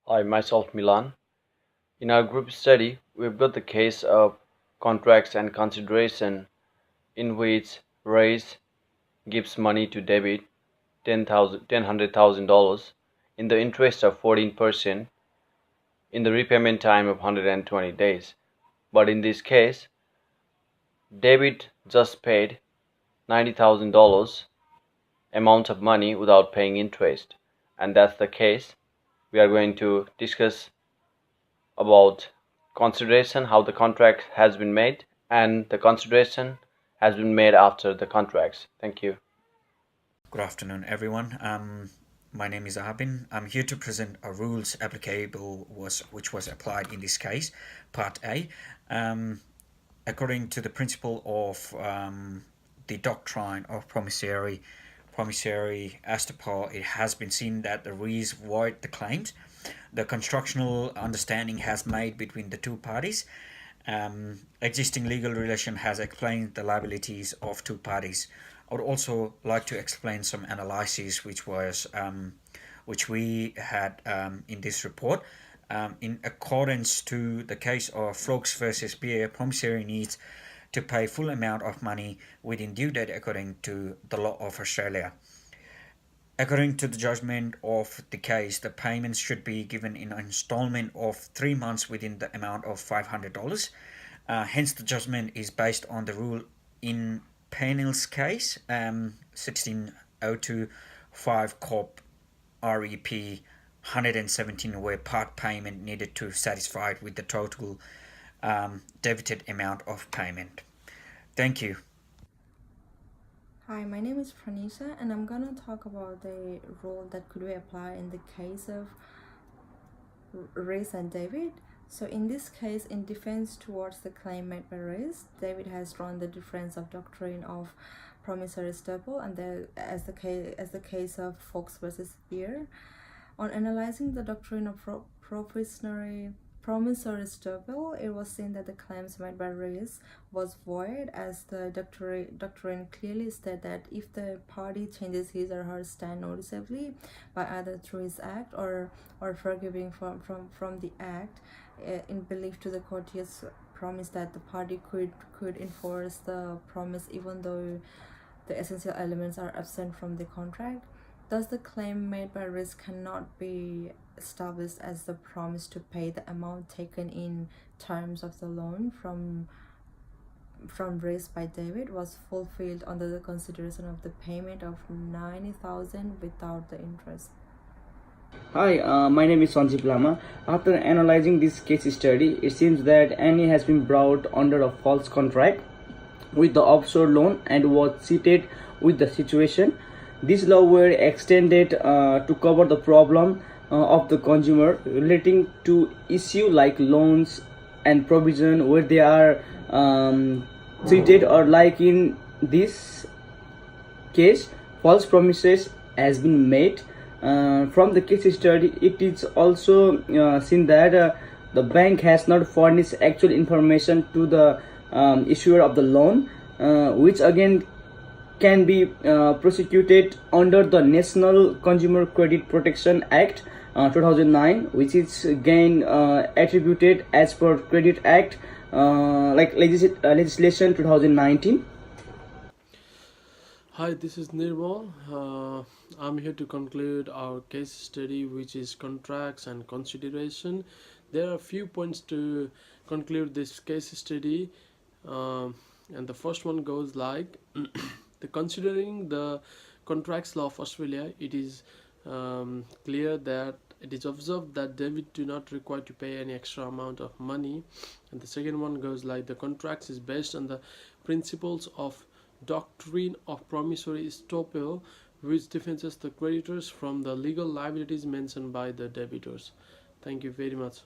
I myself Milan. In our group study, we've got the case of contracts and consideration in which Race gives money to David, $100,000 in the interest of 14% in the repayment time of 120 days. But in this case, David just paid $90,000 amount of money without paying interest. And that's the case. We are going to discuss about consideration, how the contract has been made, and the consideration has been made after the contracts. Thank you. Good afternoon, everyone. My name is Abin. I'm here to present a rules applicable which was applied in this case, Part A. According to the principle of the doctrine of promissory estoppel, it has been seen that the res void the claims. The constructional understanding has made between the two parties. Existing legal relation has explained the liabilities of two parties. I would also like to explain some analysis which we had in this report. In accordance to the case of Flokes versus Beer, promissory needs to pay full amount of money within due date according to the law of Australia. According to the judgment of the case, the payments should be given in an installment of 3 months within the amount of $500. Hence, the judgment is based on the rule in Penil's case, 1602 5 Corp REP 117, where part payment needed to satisfy with the total debited amount of payment. Thank you. Hi, my name is Pranisha, and I'm gonna talk about the role that could be applied in the case of Reese and David. So in this case, in defense towards the claim made by Reese, David has drawn the difference of doctrine of promissory estoppel and the case of Fox versus Beer. On analyzing the doctrine of promissory estoppel, it was seen that the claims made by Reese was void, as the doctrine clearly stated that if the party changes his or her stand noticeably by either through his act or forgiving from the act, in belief to the courteous promise that the party could enforce the promise even though the essential elements are absent from the contract. Thus, the claim made by Reese cannot be established as the promise to pay the amount taken in terms of the loan from Reese by David was fulfilled under the consideration of the payment of 90,000 without the interest. Hi, my name is Sanjeev Lama. After analyzing this case study, it seems that Annie has been brought under a false contract with the offshore loan and was seated with the situation. These laws were extended to cover the problem of the consumer relating to issue like loans and provision where they are treated, or like in this case false promises has been made. From the case study, it is also seen that the bank has not furnished actual information to the issuer of the loan, which again can be prosecuted under the National Consumer Credit Protection Act 2009, which is again attributed as per Credit Act legislation 2019. Hi, this is Nirmal. I'm here to conclude our case study, which is contracts and consideration. There are a few points to conclude this case study, and the first one goes like considering the contracts law of Australia, it is clear that it is observed that David do not require to pay any extra amount of money. And the second one goes like the contracts is based on the principles of doctrine of promissory estoppel, which defends the creditors from the legal liabilities mentioned by the debitors. Thank you very much.